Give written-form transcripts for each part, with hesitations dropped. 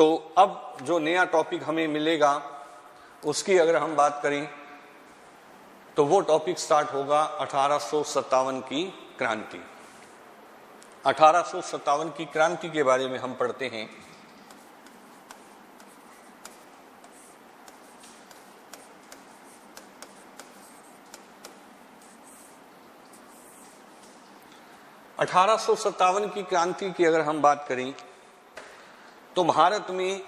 तो अब जो नया टॉपिक हमें मिलेगा उसकी अगर हम बात करें तो वो टॉपिक स्टार्ट होगा 1857 की क्रांति। 1857 की क्रांति के बारे में हम पढ़ते हैं। अठारह की क्रांति की अगर हम बात करें तो भारत में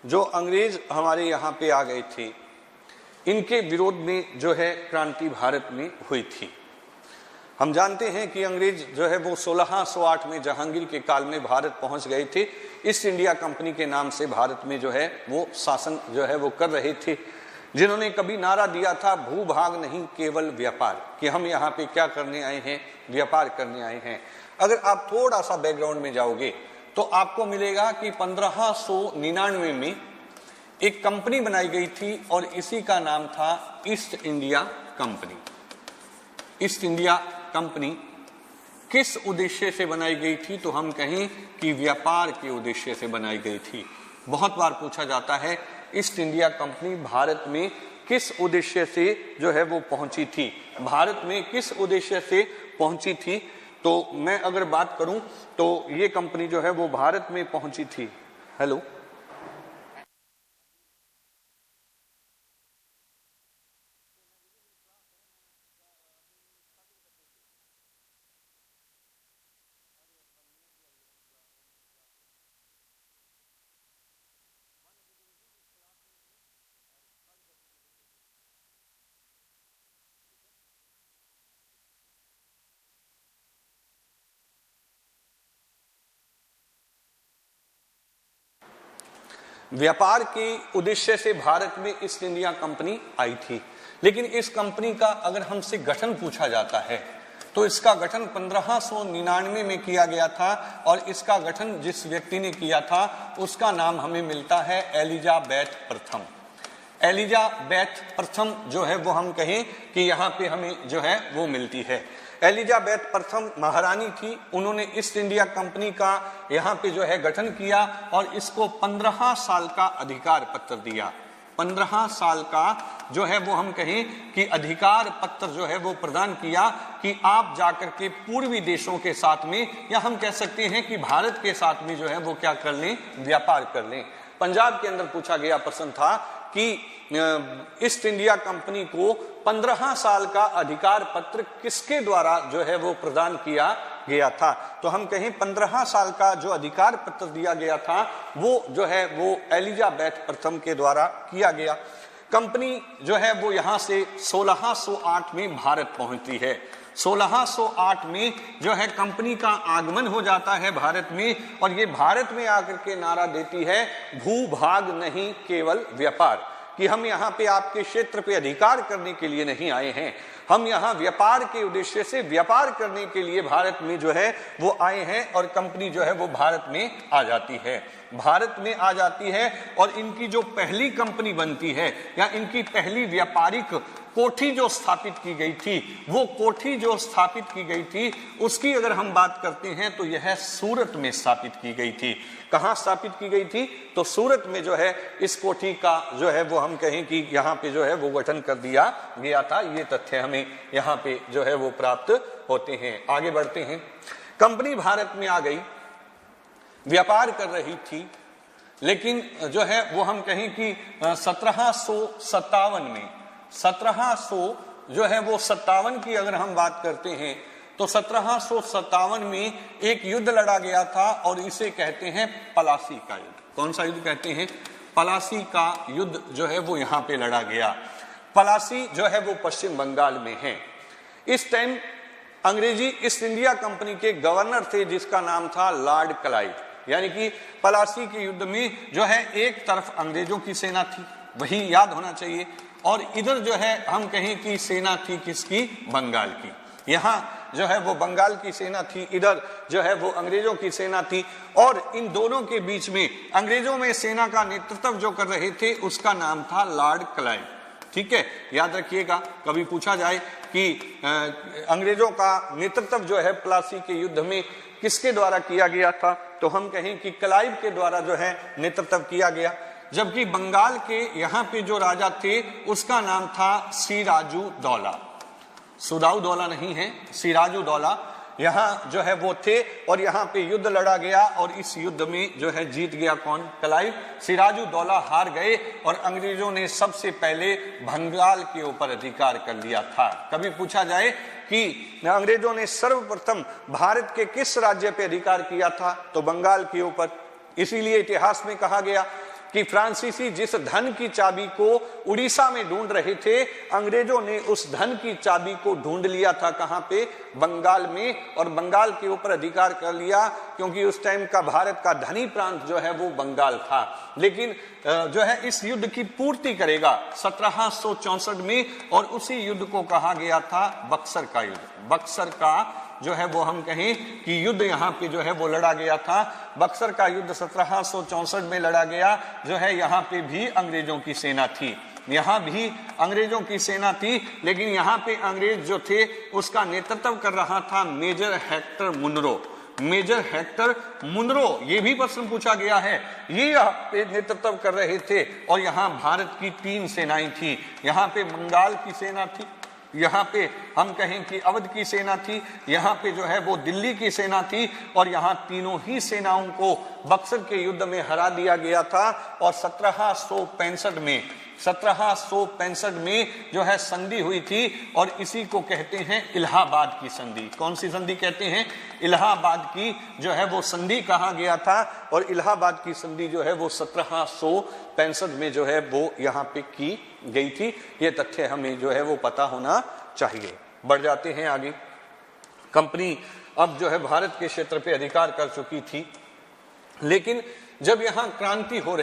जो अंग्रेज हमारे यहाँ पे आ गए थे, इनके विरोध में जो है क्रांति भारत में हुई थी। हम जानते हैं कि अंग्रेज जो है वो 1608 में जहांगीर के काल में भारत पहुंच गए थे। ईस्ट इंडिया कंपनी के नाम से भारत में जो है वो शासन जो है वो कर रहे थे, जिन्होंने कभी नारा दिया था भूभाग नहीं केवल व्यापार, कि हम यहाँ पे क्या करने आए हैं, व्यापार करने आए हैं। अगर आप थोड़ा सा बैकग्राउंड में जाओगे तो आपको मिलेगा कि 1599 में एक कंपनी बनाई गई थी और इसी का नाम था east India company. East India company किस उद्देश्य से बनाई गई थी? तो हम कहें कि व्यापार के उद्देश्य से बनाई गई थी। बहुत बार पूछा जाता है ईस्ट इंडिया कंपनी भारत में किस उद्देश्य से जो है वो पहुंची थी, भारत में किस उद्देश्य से पहुंची थी। तो मैं अगर बात करूं तो ये कंपनी जो है वो भारत में पहुंची थी। हेलो, व्यापार के उद्देश्य से भारत में ईस्ट इंडिया कंपनी आई थी। लेकिन इस कंपनी का अगर हमसे गठन पूछा जाता है तो इसका गठन 1599 में किया गया था और इसका गठन जिस व्यक्ति ने किया था उसका नाम हमें मिलता है एलिजाबेथ प्रथम। एलिजाबेथ प्रथम जो है वो हम कहें कि यहाँ पे हमें जो है वो मिलती है। एलिजाबेथ प्रथम महारानी थी, उन्होंने ईस्ट इंडिया कंपनी का यहाँ पे जो है गठन किया और इसको 15 साल का अधिकार पत्र दिया। 15 साल का जो है वो हम कहें कि अधिकार पत्र जो है वो प्रदान किया कि आप जाकर के पूर्वी देशों के साथ में, या हम कह सकते हैं कि भारत के साथ में जो है वो क्या कर लें, व्यापार कर लें। पंजाब के अंदर पूछा गया प्रश्न था कि ईस्ट इंडिया कंपनी को 15 साल का अधिकार पत्र किसके द्वारा जो है वो प्रदान किया गया था। तो हम कहें 15 साल का जो अधिकार पत्र दिया गया था वो जो है वो एलिजाबेथ प्रथम के द्वारा किया गया। कंपनी जो है वो यहाँ से 1608 में भारत पहुंचती है। 1608 में जो है कंपनी का आगमन हो जाता है भारत में और ये भारत में आकर के नारा देती है भूभाग नहीं केवल व्यापार, कि हम यहाँ पे आपके क्षेत्र पे अधिकार करने के लिए नहीं आए हैं, हम यहाँ व्यापार के उद्देश्य से व्यापार करने के लिए भारत में जो है वो आए हैं। और कंपनी जो है वो भारत में आ जाती है, भारत में आ जाती है और इनकी जो पहली कंपनी बनती है या इनकी पहली व्यापारिक कोठी जो स्थापित की गई थी, वो कोठी जो स्थापित की गई थी उसकी अगर हम बात करते हैं तो यह सूरत में स्थापित की गई थी। कहाँ स्थापित की गई थी? तो सूरत में जो है इस कोठी का जो है वो हम कहें कि यहाँ पे जो है वो गठन कर दिया गया था। ये तथ्य हमें यहाँ पे जो है वो प्राप्त होते हैं। आगे बढ़ते हैं। कंपनी भारत में आ गई, व्यापार कर रही थी, लेकिन जो है वो हम कहें कि 1757 में 1700 जो है वो 57 की अगर हम बात करते हैं तो 1757 में एक युद्ध लड़ा गया था और इसे कहते हैं पलासी का युद्ध। कौन सा युद्ध कहते हैं? पलासी का युद्ध जो है वो यहाँ पे लड़ा गया। पलासी जो है वो पश्चिम बंगाल में है। इस टाइम अंग्रेजी ईस्ट इंडिया कंपनी के गवर्नर थे जिसका नाम था लॉर्ड क्लाइव। यानी कि पलासी के युद्ध में जो है एक तरफ अंग्रेजों की सेना थी, वही याद होना चाहिए, और इधर जो है हम कहें कि सेना थी किसकी? बंगाल की। यहाँ जो है वो बंगाल की सेना थी, इधर जो है वो अंग्रेजों की सेना थी। और इन दोनों के बीच में अंग्रेजों में सेना का नेतृत्व जो कर रहे थे उसका नाम था लॉर्ड क्लाइव। ठीक है, याद रखिएगा, कभी पूछा जाए कि अंग्रेजों का नेतृत्व जो है प्लासी के युद्ध में किसके द्वारा किया गया था तो हम कहें कि क्लाइव के द्वारा जो है नेतृत्व किया गया। जबकि बंगाल के यहाँ पे जो राजा थे उसका नाम था सिराजुद्दौला। सुराउदौला नहीं है, सिराजुद्दौला यहाँ जो है वो थे, और यहाँ पे युद्ध लड़ा गया और इस युद्ध में जो है जीत गया कौन? क्लाइव। सिराजुद्दौला हार गए और अंग्रेजों ने सबसे पहले बंगाल के ऊपर अधिकार कर लिया था। कभी पूछा जाए कि अंग्रेजों ने सर्वप्रथम भारत के किस राज्य पे अधिकार किया था, तो बंगाल के ऊपर। इसीलिए इतिहास में कहा गया कि फ्रांसीसी जिस धन की चाबी को उड़ीसा में ढूंढ रहे थे, अंग्रेजों ने उस धन की चाबी को ढूंढ लिया था कहां पे? बंगाल में, और बंगाल के ऊपर अधिकार कर लिया, क्योंकि उस टाइम का भारत का धनी प्रांत जो है वो बंगाल था। लेकिन जो है इस युद्ध की पूर्ति करेगा 1764 में, और उसी युद्ध को कहा गया था बक्सर का युद्ध। बक्सर का जो है वो हम कहें कि युद्ध यहाँ पे जो है वो लड़ा गया था। बक्सर का युद्ध 1764 में लड़ा गया। जो है यहाँ पे भी अंग्रेजों की सेना थी, यहाँ भी अंग्रेजों की सेना थी, लेकिन यहाँ पे अंग्रेज जो थे उसका नेतृत्व कर रहा था Major Hector Munro. Major Hector Munro, ये भी प्रश्न पूछा गया है, ये यहाँ पे नेतृत्व कर रहे थे। और यहाँ भारत की 3 सेनाएं थी। यहाँ पे बंगाल की सेना थी, यहाँ पे हम कहें कि अवध की सेना थी, यहाँ पे जो है वो दिल्ली की सेना थी, और यहाँ तीनों ही सेनाओं को बक्सर के युद्ध में हरा दिया गया था। और 1765 में जो है संधि हुई थी, और इसी को कहते हैं इलाहाबाद की संधि। कौन सी संधि कहते हैं? इलाहाबाद की जो है वो संधि कहा गया था, और इलाहाबाद की संधि जो है वो 1765 में जो है वो यहाँ पे की गई थी। ये तथ्य हमें जो है वो पता होना चाहिए। बढ़ जाते हैं आगे। कंपनी अब जो है भारत के क्षेत्र पे अधिकार कर चुकी थी, लेकिन जब यहाँ क्रांति हो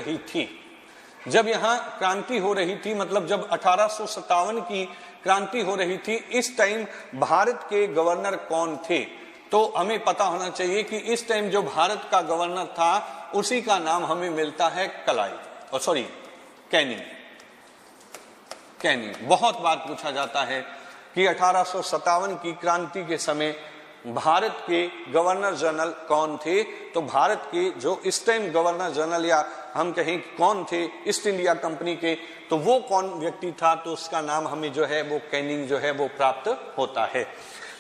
रही थी, मतलब जब 1857 की क्रांति हो रही थी, इस टाइम भारत के गवर्नर कौन थे? तो हमें पता होना चाहिए कि इस टाइम जो भारत का गवर्नर था उसी का नाम हमें मिलता है कैनिंग। बहुत बार पूछा जाता है कि 1857 की क्रांति के समय भारत के गवर्नर जनरल कौन थे? तो भारत के जो इस टाइम गवर्नर जनरल, या हम कहें कौन थे ईस्ट इंडिया कंपनी के, तो वो कौन व्यक्ति था? तो उसका नाम हमें जो है वो कैनिंग जो है वो प्राप्त होता है।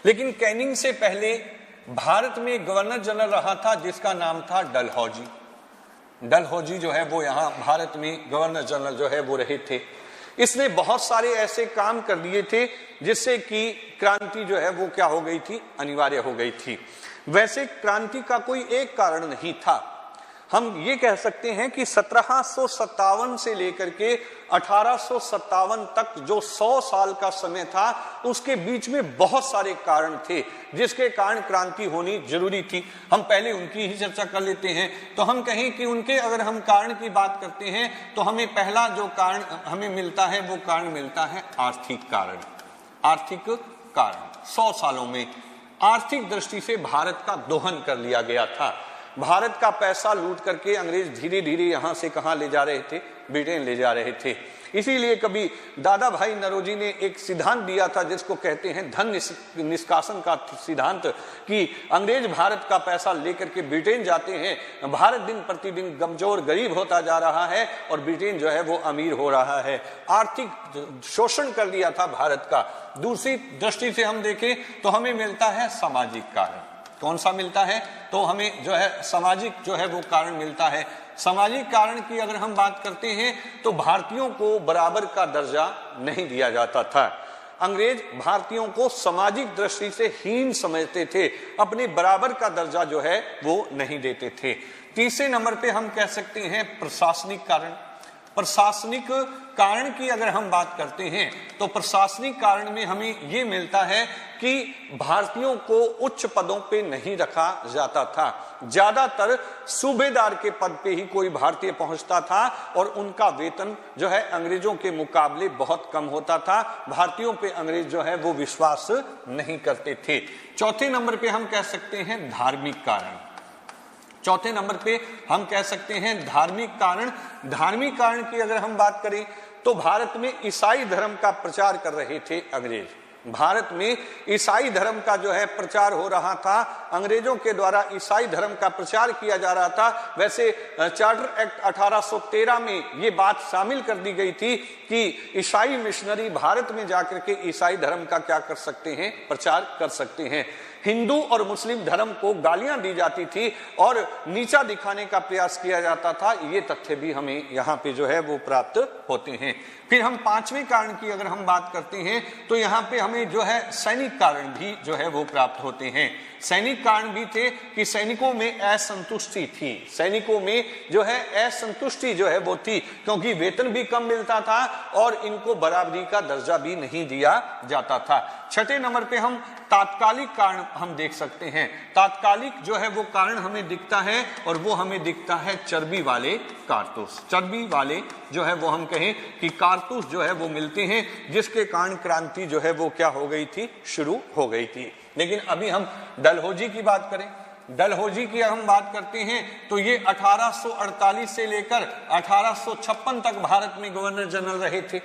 लेकिन कैनिंग से पहले भारत में गवर्नर जनरल रहा था जिसका नाम था डलहौजी। डलहौजी जो है वो यहाँ भारत में गवर्नर जनरल जो है वो रहे थे। इसने बहुत सारे ऐसे काम कर दिए थे जिससे कि क्रांति जो है वो क्या हो गई थी? अनिवार्य हो गई थी। वैसे क्रांति का कोई एक कारण नहीं था। हम ये कह सकते हैं कि 1757 से लेकर के 1857 तक जो 100 साल का समय था, उसके बीच में बहुत सारे कारण थे जिसके कारण क्रांति होनी जरूरी थी। हम पहले उनकी ही चर्चा कर लेते हैं। तो हम कहें कि उनके अगर हम कारण की बात करते हैं तो हमें पहला जो कारण हमें मिलता है वो कारण मिलता है आर्थिक कारण। आर्थिक कारण 100 सालों में आर्थिक दृष्टि से भारत का दोहन कर लिया गया था। भारत का पैसा लूट करके अंग्रेज धीरे धीरे यहां से कहां ले जा रहे थे? ब्रिटेन ले जा रहे थे। इसीलिए कभी दादा भाई नौरोजी ने एक सिद्धांत दिया था जिसको कहते हैं धन निष्कासन का सिद्धांत, कि अंग्रेज भारत का पैसा लेकर के ब्रिटेन जाते हैं, भारत दिन प्रतिदिन कमजोर गरीब होता जा रहा है और ब्रिटेन जो है वो अमीर हो रहा है। आर्थिक शोषण कर लिया था भारत का। दूसरी दृष्टि से हम देखें तो हमें मिलता है सामाजिक कारण। कौन सा मिलता है? तो हमें जो है सामाजिक जो है वो कारण मिलता है। सामाजिक कारण की अगर हम बात करते हैं तो भारतीयों को बराबर का दर्जा नहीं दिया जाता था। अंग्रेज भारतीयों को सामाजिक दृष्टि से हीन समझते थे, अपने बराबर का दर्जा जो है वो नहीं देते थे। तीसरे नंबर पे हम कह सकते हैं प्रशासनिक कारण। प्रशासनिक कारण की अगर हम बात करते हैं तो प्रशासनिक कारण में हमें ये मिलता है कि भारतीयों को उच्च पदों पे नहीं रखा जाता था। ज्यादातर सूबेदार के पद पे ही कोई भारतीय पहुंचता था और उनका वेतन जो है अंग्रेजों के मुकाबले बहुत कम होता था। भारतीयों पे अंग्रेज जो है वो विश्वास नहीं करते थे। चौथे नंबर पे हम कह सकते हैं धार्मिक कारण। चौथे नंबर पे हम कह सकते हैं धार्मिक कारण। धार्मिक कारण की अगर हम बात करें तो भारत में ईसाई धर्म का प्रचार कर रहे थे अंग्रेज। भारत में ईसाई धर्म का जो है प्रचार हो रहा था, अंग्रेजों के द्वारा ईसाई धर्म का प्रचार किया जा रहा था। वैसे चार्टर एक्ट 1813 में ये बात शामिल कर दी गई थी कि ईसाई मिशनरी भारत में जाकर के ईसाई धर्म का क्या कर सकते हैं, प्रचार कर सकते हैं। हिंदू और मुस्लिम धर्म को गालियां दी जाती थी और नीचा दिखाने का प्रयास किया जाता था। ये तथ्य भी हमें यहाँ पे जो है वो प्राप्त होते हैं। फिर हम पांचवें कारण की अगर हम बात करते हैं तो यहाँ पे हमें जो है सैनिक कारण भी जो है वो प्राप्त होते हैं। सैनिक कारण भी थे कि सैनिकों में असंतुष्टि थी, सैनिकों में जो है असंतुष्टि जो है वो थी, क्योंकि वेतन भी कम मिलता था और इनको बराबरी का दर्जा भी नहीं दिया जाता था। छठे नंबर पे हम तात्कालिक कारण हम देख सकते हैं। तात्कालिक जो है वो कारण हमें दिखता है और वो हमें दिखता है चर्बी वाले कारतूस। चर्बी वाले जो है वो हम कहें कि कारतूस जो है वो मिलते हैं, जिसके कारण क्रांति जो है वो क्या हो गई थी, शुरू हो गई थी। लेकिन अभी हम डलहौजी की बात करें, डलहौजी की हम बात करते हैं तो ये 1848 से लेकर 1856 तक भारत में गवर्नर जनरल रहे थे।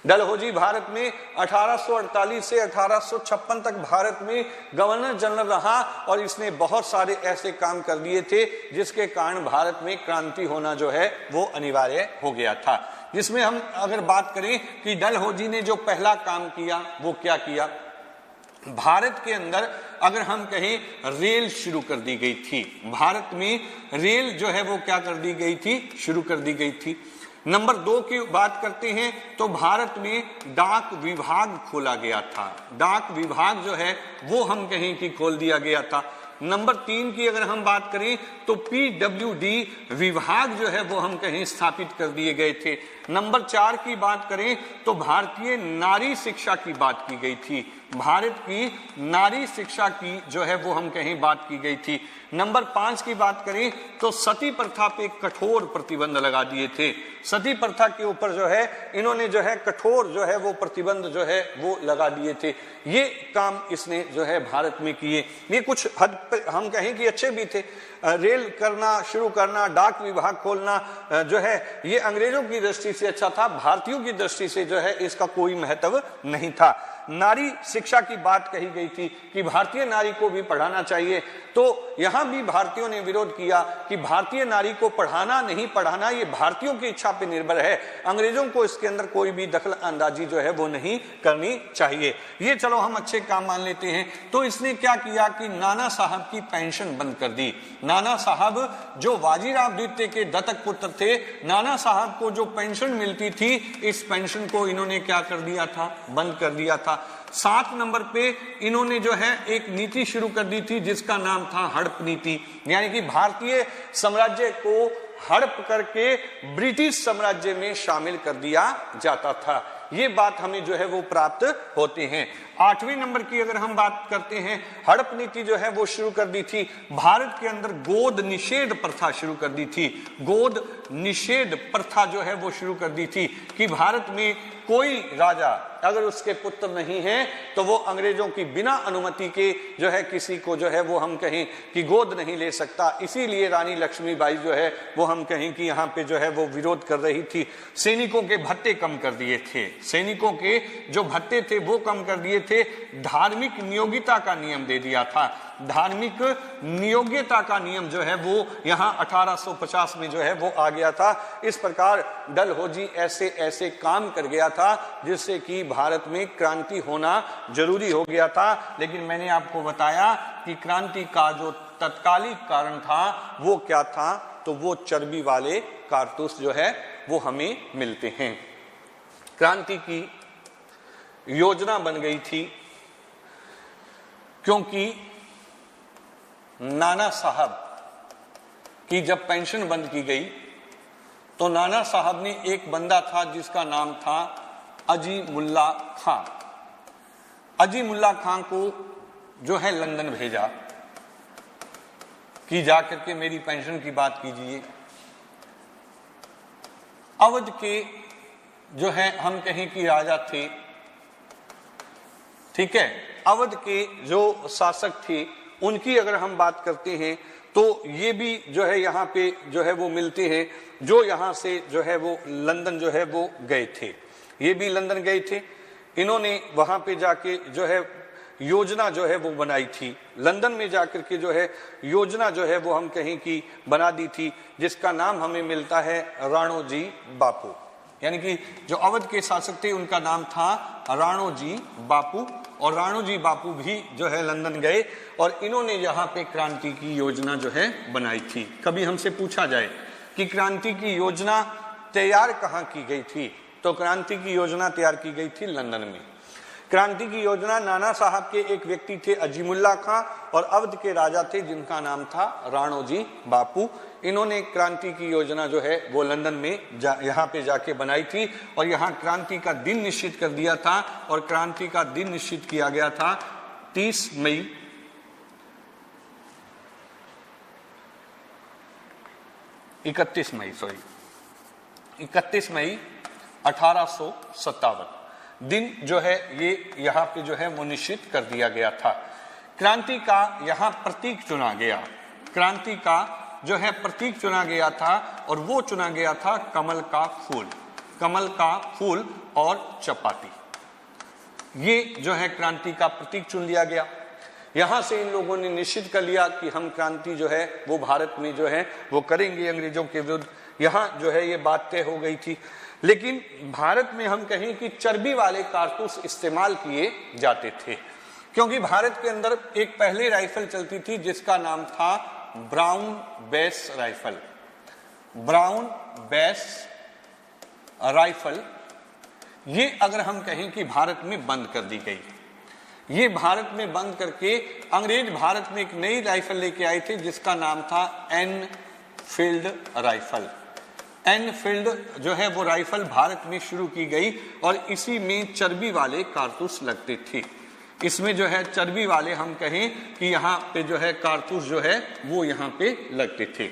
डलहौजी भारत में 1848 से 1856 तक भारत में गवर्नर जनरल रहा और इसने बहुत सारे ऐसे काम कर दिए थे जिसके कारण भारत में क्रांति होना जो है वो अनिवार्य हो गया था। जिसमें हम अगर बात करें कि डलहौजी ने जो पहला काम किया वो क्या किया, भारत के अंदर अगर हम कहें रेल शुरू कर दी गई थी। भारत में रेल जो है वो क्या कर दी गई थी, शुरू कर दी गई थी। नंबर 2 की बात करते हैं तो भारत में डाक विभाग खोला गया था। डाक विभाग जो है वो हम कहें कि खोल दिया गया था। नंबर 3 की अगर हम बात करें तो PWD विभाग जो है वो हम कहें स्थापित कर दिए गए थे। नंबर 4 की बात करें तो भारतीय नारी शिक्षा की बात की गई थी। भारत की नारी शिक्षा की जो है वो हम कहें बात की गई थी। नंबर 5 की बात करें तो सती प्रथा पे कठोर प्रतिबंध लगा दिए थे। सती प्रथा के ऊपर जो है इन्होंने जो है कठोर जो है वो प्रतिबंध जो है वो लगा दिए थे। ये काम इसने जो है भारत में किए। ये कुछ हद पे हम कहें कि अच्छे भी थे। रेल करना शुरू करना, डाक विभाग खोलना जो है ये अंग्रेजों की दृष्टि से अच्छा था, भारतीयों की दृष्टि से जो है इसका कोई महत्व नहीं था। नारी शिक्षा की बात कही गई थी कि भारतीय नारी को भी पढ़ाना चाहिए, तो यहां भी भारतीयों ने विरोध किया कि भारतीय नारी को पढ़ाना नहीं पढ़ाना ये भारतीयों की इच्छा पर निर्भर है, अंग्रेजों को इसके अंदर कोई भी दखल अंदाजी जो है वो नहीं करनी चाहिए। ये चलो हम अच्छे काम मान लेते हैं। तो इसने क्या किया कि नाना साहब की पेंशन बंद कर दी। नाना साहब जो बाजीराव द्वितीय के दत्तक पुत्र थे, नाना साहब को जो पेंशन मिलती थी इस पेंशन को इन्होंने क्या कर दिया था, बंद कर दिया था। 7 नंबर पे इन्होंने जो है एक नीति शुरू कर दी थी जिसका नाम था हड़प नीति, यानी कि भारतीय साम्राज्य को हड़प करके ब्रिटिश साम्राज्य में शामिल कर दिया जाता था। ये बात हमें जो है वो प्राप्त होते हैं। 8वें नंबर की अगर हम बात करते हैं, हड़प नीति जो है वो शुरू कर दी थी। भारत के अंदर गोद निषेध प्रथा शुरू कर दी थी। गोद निषेध प्रथा जो है वो शुरू कर दी थी कि भारत में कोई राजा अगर उसके पुत्र नहीं है तो वो अंग्रेजों की बिना अनुमति के जो है किसी को जो है वो हम कहें कि गोद नहीं ले सकता। इसीलिए रानी लक्ष्मीबाई जो है वो हम कहें कि यहाँ पे जो है वो विरोध कर रही थी। सैनिकों के भत्ते कम कर दिए थे, सैनिकों के जो भत्ते थे वो कम कर दिए थे। धार्मिक नियोगिता का नियम दे दिया था। धार्मिक नियोग्यता का नियम जो है वो यहाँ 1850 में जो है वो आ गया था। इस प्रकार डलहौजी ऐसे ऐसे काम कर गया था जिससे कि भारत में क्रांति होना जरूरी हो गया था। लेकिन मैंने आपको बताया कि क्रांति का जो तत्कालिक कारण था वो क्या था, तो वो चर्बी वाले कारतूस जो है वो हमें मिलते हैं। क्रांति की योजना बन गई थी क्योंकि नाना साहब की जब पेंशन बंद की गई तो नाना साहब ने एक बंदा था जिसका नाम था अजीमुल्ला खां। अजीमुल्ला खां को जो है लंदन भेजा कि जाकर के मेरी पेंशन की बात कीजिए। अवध के जो है हम कहें कि राजा थे, ठीक है, अवध के जो शासक थे उनकी अगर हम बात करते हैं तो ये भी जो है यहाँ पे जो है वो मिलते हैं, जो यहाँ से जो है वो लंदन जो है वो गए थे। ये भी लंदन गए थे। इन्होंने वहां पे जाके जो है योजना जो है वो बनाई थी, लंदन में जाकर के जो है योजना जो है वो हम कहें कि बना दी थी, जिसका नाम हमें मिलता है राणोजी बापू। यानी कि जो अवध के शासक थे उनका नाम था राणोजी बापू, और राणोजी बापू भी जो है लंदन गए और इन्होंने यहाँ पे क्रांति की योजना जो है बनाई थी। कभी हमसे पूछा जाए कि क्रांति की योजना तैयार कहाँ की गई थी, तो क्रांति की योजना तैयार की गई थी लंदन में। क्रांति की योजना नाना साहब के एक व्यक्ति थे अजीमुल्ला खां, और अवध के राजा थे जिनका नाम था राणोजी बापू। इन्होंने क्रांति की योजना जो है वो लंदन में यहाँ पे जाके बनाई थी, और यहाँ क्रांति का दिन निश्चित कर दिया था, और क्रांति का दिन निश्चित किया गया था 31 मई 1857 दिन जो है ये यहाँ पे जो है वो निश्चित कर दिया गया था। क्रांति का यहाँ प्रतीक चुना गया, क्रांति का जो है प्रतीक चुना गया था, और वो चुना गया था कमल का फूल, कमल का फूल और चपाती। ये जो है क्रांति का प्रतीक चुन लिया गया। यहां से इन लोगों ने निश्चित कर लिया कि हम क्रांति जो है वो भारत में जो है वो करेंगे अंग्रेजों के विरुद्ध। यहां जो है ये बात तय हो गई थी। लेकिन भारत में हम कहें कि चर्बी वाले कारतूस इस्तेमाल किए जाते थे, क्योंकि भारत के अंदर एक पहले राइफल चलती थी जिसका नाम था brown base rifle. Brown base rifle ये अगर हम कहें कि भारत में बंद कर दी गई, ये भारत में बंद करके अंग्रेज भारत में एक नई राइफल लेके आए थे जिसका नाम था एनफील्ड राइफल। एनफील्ड जो है वो राइफल भारत में शुरू की गई, और इसी में चर्बी वाले कारतूस लगते थे। इसमें जो है चर्बी वाले हम कहें कि यहाँ पे जो है कारतूस जो है वो यहाँ पे लगते थे।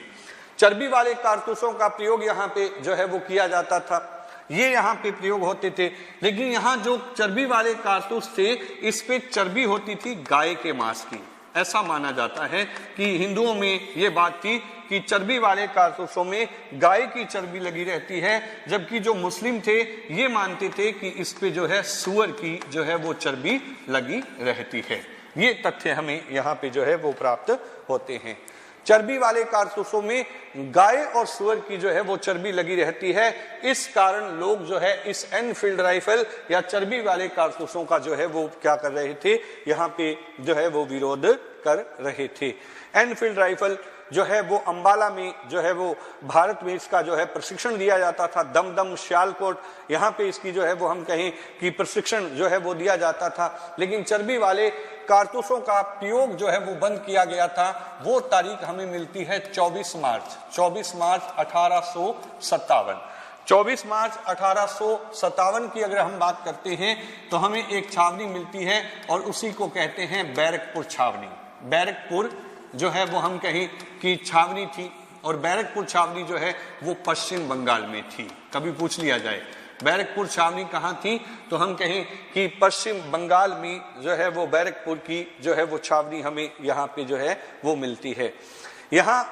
चर्बी वाले कारतूसों का प्रयोग यहाँ पे जो है वो किया जाता था, ये यहाँ पे प्रयोग होते थे। लेकिन यहाँ जो चर्बी वाले कारतूस थे इस पे चर्बी होती थी गाय के मांस की। ऐसा माना जाता है कि हिंदुओं में ये बात थी कि चर्बी वाले कारतूसों में गाय की चर्बी लगी रहती है, जबकि जो मुस्लिम थे ये मानते थे कि इस पे जो है सूअर की जो है वो चर्बी लगी रहती है। ये तथ्य हमें यहाँ पे जो है वो प्राप्त होते हैं। चर्बी वाले कारतूसों में गाय और सूअर की जो है वो चर्बी लगी रहती है। इस कारण लोग जो है इस एनफील्ड राइफल या चर्बी वाले कारतूसों का जो है वो क्या कर रहे थे, यहाँ पे जो है वो विरोध कर रहे थे। एनफील्ड राइफल जो है वो अंबाला में जो है वो भारत में इसका जो है प्रशिक्षण दिया जाता था। दमदम, सियालकोट यहाँ पे इसकी जो है वो हम कहें कि प्रशिक्षण जो है वो दिया जाता था। लेकिन चर्बी वाले कारतूसों का प्रयोग जो है वो बंद किया गया था। वो तारीख हमें मिलती है 24 मार्च 1857। 24 मार्च 1857 की अगर हम बात करते हैं तो हमें एक छावनी मिलती है, और उसी को कहते हैं बैरकपुर छावनी। बैरकपुर जो है वो हम कहें कि छावनी थी, और बैरकपुर छावनी जो है वो पश्चिम बंगाल में थी। कभी पूछ लिया जाए बैरकपुर छावनी कहाँ थी, तो हम कहें कि पश्चिम बंगाल में जो है वो बैरकपुर की जो है वो छावनी हमें यहाँ पे जो है वो मिलती है। यहाँ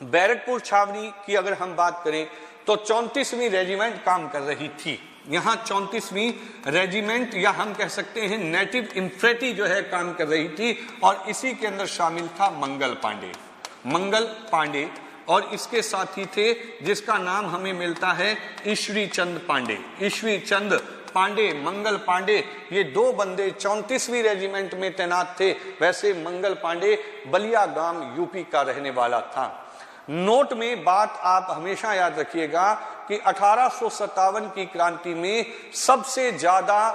बैरकपुर छावनी की अगर हम बात करें तो 34वीं रेजिमेंट काम कर रही थी। यहाँ 34वीं रेजिमेंट या हम कह सकते हैं नेटिव इंफेंट्री जो है काम कर रही थी, और इसी के अंदर शामिल था मंगल पांडे। मंगल पांडे और इसके साथी थे जिसका नाम हमें मिलता है ईश्वरी चंद पांडे। ईश्वरी चंद पांडे, मंगल पांडे, ये दो बंदे 34वीं रेजिमेंट में तैनात थे। वैसे मंगल पांडे बलिया गांव यूपी का रहने वाला था। नोट में बात आप हमेशा याद रखिएगा कि 1857 की क्रांति में सबसे ज्यादा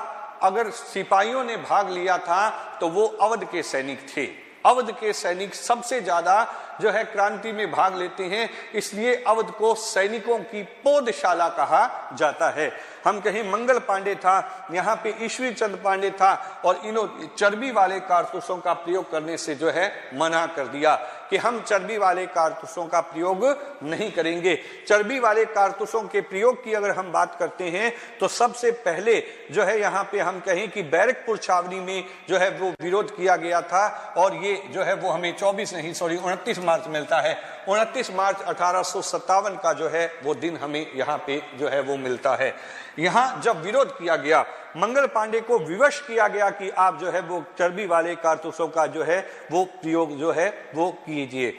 अगर सिपाहियों ने भाग लिया था तो वो अवध के सैनिक थे। अवध के सैनिक सबसे ज्यादा जो है क्रांति में भाग लेते हैं, इसलिए अवध को सैनिकों की पौधशाला कहा जाता है। हम कहें मंगल पांडे था, यहाँ पे ईश्वरी चंद पांडे था, और इन्होंने चर्बी वाले कारतूसों का प्रयोग करने से जो है मना कर दिया कि हम चर्बी वाले कारतूसों का प्रयोग नहीं करेंगे। चर्बी वाले कारतूसों के प्रयोग की अगर हम बात करते हैं तो सबसे पहले जो है यहाँ पे हम कहें कि बैरकपुर छावनी में जो है वो विरोध किया गया था, और ये जो है वो हमें 29 मार्च मार्च मिलता है। 29 मार्च 1857 का जो है वो दिन हमें यहाँ पे जो है वो मिलता है। यहाँ जब विरोध किया गया, मंगल पांडे को विवश किया गया कि आप जो है वो चर्बी वाले कारतूसों का जो है वो प्रयोग जो है वो कीजिए।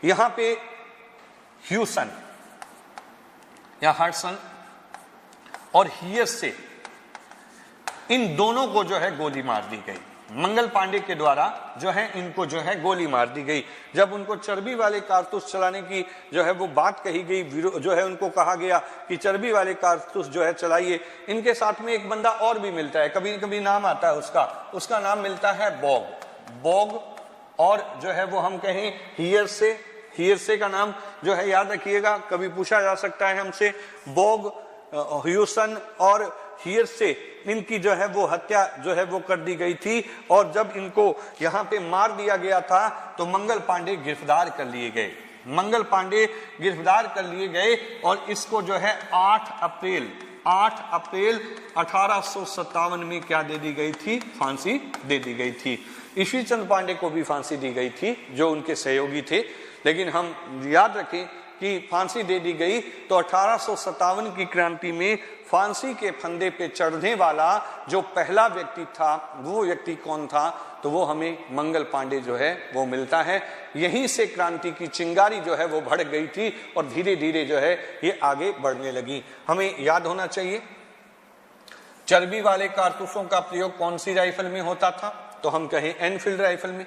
यहाँ पे ह्यूसन या हडसन और हियर्स से इन दोनों को जो है गोली मार दी गई। मंगल पांडे के द्वारा जो है इनको जो है गोली मार दी गई। जब उनको चर्बी वाले कारतूस चलाने की जो है वो बात कही गई, जो है उनको कहा गया कि चर्बी वाले कारतूस जो है चलाइए। इनके साथ में एक बंदा और भी मिलता है, कभी कभी नाम आता है उसका नाम मिलता है बॉग। और जो है वो हम कहें हियर्से का नाम जो है याद रखिएगा, कभी पूछा जा सकता है हमसे। बॉग, ह्यूसन और हियर्से, इनकी जो है वो हत्या जो है वो कर दी गई थी। और जब इनको यहाँ पे मार दिया गया था तो मंगल पांडे गिरफ्तार कर लिए गए और इसको जो है 8 अप्रैल 1857 में क्या दे दी गई थी? फांसी दे दी गई थी। ईश्वी चंद पांडे को भी फांसी दी गई थी जो उनके सहयोगी थे, लेकिन हम याद रखें कि फांसी दे दी गई तो 1857 की क्रांति में फांसी के फंदे पे चढ़ने वाला जो पहला व्यक्ति था, वो व्यक्ति कौन था? तो वो हमें मंगल पांडे जो है वो मिलता है। यहीं से क्रांति की चिंगारी जो है वो भड़क गई थी और धीरे धीरे जो है ये आगे बढ़ने लगी। हमें याद होना चाहिए चर्बी वाले कारतूसों का प्रयोग कौन सी राइफल में होता था? तो हम कहें एनफील्ड राइफल में।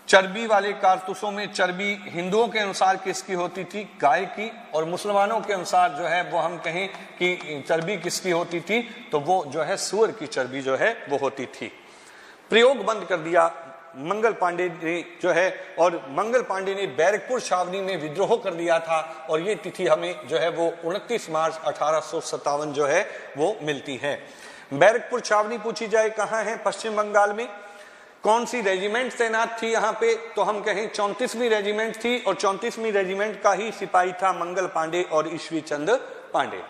चर्बी वाले कारतूसों में चर्बी हिंदुओं के अनुसार किसकी होती थी? गाय की। और मुसलमानों के अनुसार जो है वो हम कहें कि चर्बी किसकी होती थी? तो वो जो है सूअर की चर्बी जो है वो होती थी। प्रयोग बंद कर दिया मंगल पांडे ने जो है, और मंगल पांडे ने बैरकपुर छावनी में विद्रोह कर दिया था। और ये तिथि हमें जो है वो 29 मार्च 1857 जो है वो मिलती है। बैरकपुर छावनी पूछी जाए कहाँ है? पश्चिम बंगाल में। कौन सी रेजिमेंट तैनात थी यहाँ पे? तो हम कहें 34वीं रेजिमेंट थी और 34वीं रेजिमेंट का ही सिपाही था मंगल पांडे और ईश्वी चंद पांडे।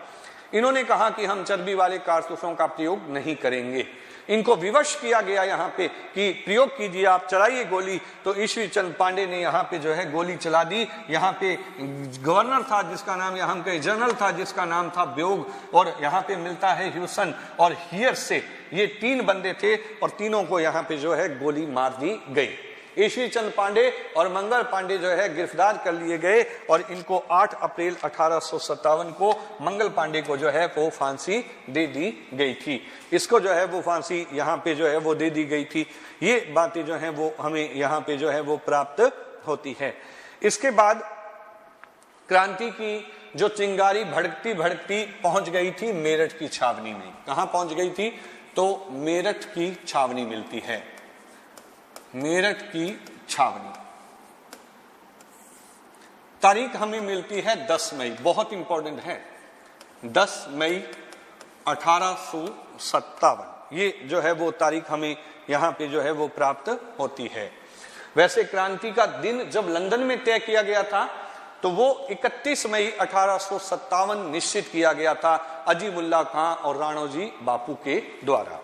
इन्होंने कहा कि हम चर्बी वाले कारतूसों का प्रयोग नहीं करेंगे। इनको विवश किया गया यहाँ पे कि प्रयोग कीजिए, आप चलाइए गोली। तो ईश्वी चंद पांडे ने यहाँ पे जो है गोली चला दी। यहाँ पे गवर्नर था जिसका नाम, यहाँ हम कहें जनरल था जिसका नाम था ब्योग, और यहाँ पे मिलता है ह्यूसन और हियर्स से। ये 3 बंदे थे और तीनों को यहाँ पे जो है गोली मार दी गई। ईश्वी चंद पांडे और मंगल पांडे जो है गिरफ्तार कर लिए गए और इनको 8 अप्रैल 1857 को मंगल पांडे को जो है वो फांसी दे दी गई थी। इसको जो है वो फांसी यहाँ पे जो है वो दे दी गई थी। ये बातें जो है वो हमें यहाँ पे जो है वो प्राप्त होती है। इसके बाद क्रांति की जो चिंगारी भड़कती भड़कती पहुंच गई थी मेरठ की छावनी में। कहां पहुंच गई थी? तो मेरठ की छावनी मिलती है। मेरठ की छावनी तारीख हमें मिलती है 10 मई, बहुत इंपॉर्टेंट है। 10 मई 1857 ये जो है वो तारीख हमें यहाँ पे जो है वो प्राप्त होती है। वैसे क्रांति का दिन जब लंदन में तय किया गया था तो वो 31 मई 1857 निश्चित किया गया था अजीमुल्ला खां और राणोजी बापू के द्वारा।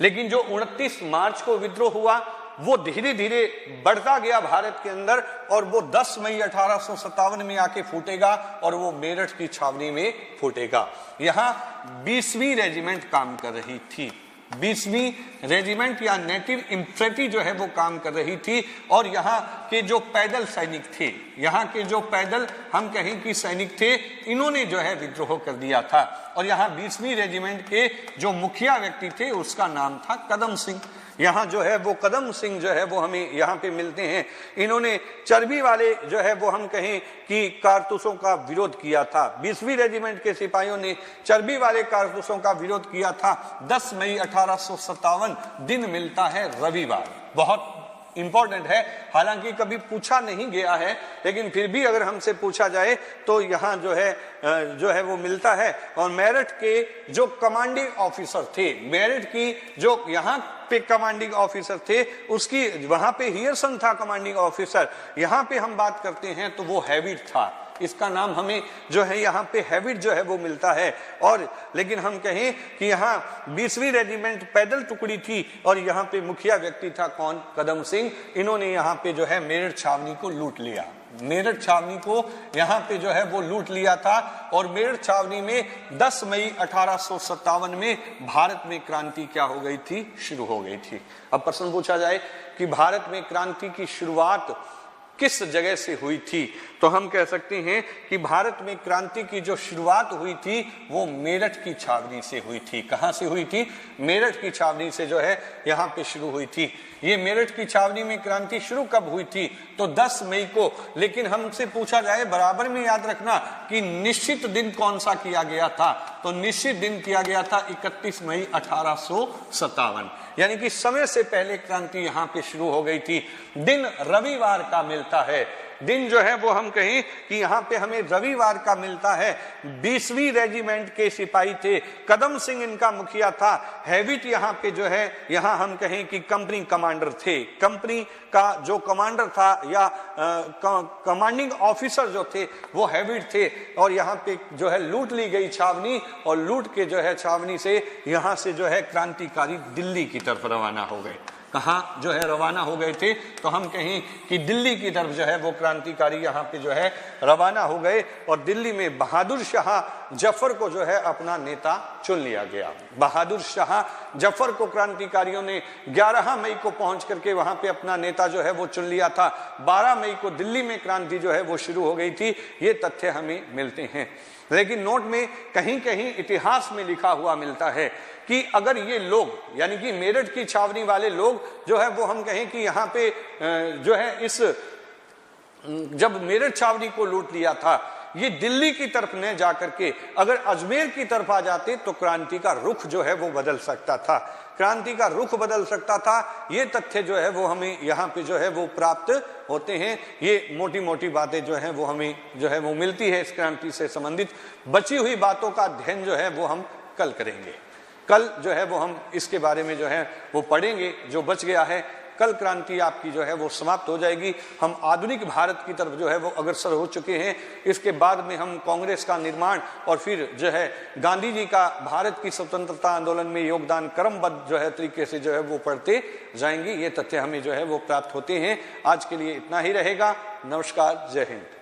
लेकिन जो 29 मार्च को विद्रोह हुआ वो धीरे धीरे बढ़ता गया भारत के अंदर, और वो 10 मई 1857 में आके फूटेगा और वो मेरठ की छावनी में फूटेगा। यहाँ 20वीं रेजिमेंट काम कर रही थी। 20वीं रेजिमेंट या नेटिव इंफेंट्री जो है वो काम कर रही थी। और यहाँ के जो पैदल सैनिक थे, यहाँ के जो पैदल हम कहें कि सैनिक थे, इन्होंने जो है विद्रोह कर दिया था। और यहाँ 20वीं रेजिमेंट के जो मुखिया व्यक्ति थे उसका नाम था कदम सिंह। यहाँ जो है वो कदम सिंह जो है वो हमें यहाँ पे मिलते हैं। इन्होंने चर्बी वाले जो है वो हम कहें कि कारतूसों का विरोध किया था। 20वीं रेजिमेंट के सिपाहियों ने चर्बी वाले कारतूसों का विरोध किया था। 10 मई 1857 दिन मिलता है रविवार। बहुत इंपॉर्टेंट है, हालांकि कभी पूछा नहीं गया है, लेकिन फिर भी अगर हमसे पूछा जाए तो यहाँ जो है वो मिलता है। और मेरठ के जो कमांडिंग ऑफिसर थे, मेरठ की जो यहाँ पे कमांडिंग ऑफिसर थे, उसकी वहां पे हियरसन था कमांडिंग ऑफिसर। यहाँ पे हम बात करते हैं तो वो हैविट था। इसका नाम हमें जो है यहाँ पे हैविट जो है वो मिलता है। और लेकिन हम कहें कि यहाँ 20वीं रेजिमेंट पैदल टुकड़ी थी और यहाँ पे मुखिया व्यक्ति था कौन, कदम सिंह। इन्होंने यहाँ पे जो है मेरठ छावनी को लूट लिया, मेरठ छावनी को यहाँ पे जो है वो लूट लिया था। और मेरठ छावनी में 10 मई 1857 में भारत में क्रांति क्या हो गई थी, शुरू हो गई थी। अब प्रश्न पूछा जाए कि भारत में क्रांति की शुरुआत किस जगह से हुई थी, तो हम कह सकते हैं कि भारत में क्रांति की जो शुरुआत हुई थी वो मेरठ की छावनी से हुई थी। कहां से हुई थी, मेरठ की छावनी से जो है यहाँ पे शुरू हुई थी। ये मेरठ की छावनी में क्रांति शुरू कब हुई थी, तो 10 मई को। लेकिन हमसे पूछा जाए, बराबर में याद रखना कि निश्चित दिन कौन सा किया गया था, तो निश्चित दिन किया गया था 31 मई 1857, यानी कि समय से पहले क्रांति यहाँ पे शुरू हो गई थी। दिन रविवार का मिलता है, दिन जो है वो हम कहें कि यहाँ पे हमें रविवार का मिलता है। 20वीं रेजिमेंट के सिपाही थे, कदम सिंह इनका मुखिया था। हैविट यहाँ पे जो है, यहाँ हम कहें कि कंपनी कमांडर थे, कंपनी का जो कमांडर था या कमांडिंग ऑफिसर जो थे वो हैविट थे। और यहाँ पे जो है लूट ली गई छावनी, और लूट के जो है छावनी से यहाँ से जो है क्रांतिकारी दिल्ली की तरफ रवाना हो गए। कहाँ जो है रवाना हो गए थे, तो हम कहें कि दिल्ली की तरफ जो है वो क्रांतिकारी यहाँ पे जो है रवाना हो गए। और दिल्ली में बहादुर शाह जफर को जो है अपना नेता चुन लिया गया। बहादुर शाह जफर को क्रांतिकारियों ने 11 मई को पहुंच करके वहां पे अपना नेता जो है वो चुन लिया था। 12 मई को दिल्ली में क्रांति जो है वो शुरू हो गई थी। ये तथ्य हमें मिलते हैं, लेकिन नोट में कहीं कहीं इतिहास में लिखा हुआ मिलता है कि अगर ये लोग, यानी कि मेरठ की छावनी वाले लोग जो है वो हम कहें कि यहाँ पे जो है इस जब मेरठ छावनी को लूट लिया था, ये दिल्ली की तरफ न जाकर के अगर अजमेर की तरफ आ जाते तो क्रांति का रुख जो है वो बदल सकता था, क्रांति का रुख बदल सकता था। ये तथ्य जो है वो हमें यहाँ पे जो है वो प्राप्त होते हैं। ये मोटी मोटी बातें जो है वो हमें जो है वो मिलती है इस क्रांति से संबंधित। बची हुई बातों का अध्ययन जो है वो हम कल करेंगे। कल जो है वो हम इसके बारे में जो है वो पढ़ेंगे, जो बच गया है। कल क्रांति आपकी जो है वो समाप्त हो जाएगी। हम आधुनिक भारत की तरफ जो है वो अग्रसर हो चुके हैं। इसके बाद में हम कांग्रेस का निर्माण और फिर जो है गांधी जी का भारत की स्वतंत्रता आंदोलन में योगदान क्रमबद्ध जो है तरीके से जो है वो पढ़ते जाएंगे। ये तथ्य हमें जो है वो प्राप्त होते हैं। आज के लिए इतना ही रहेगा। नमस्कार, जय हिंद।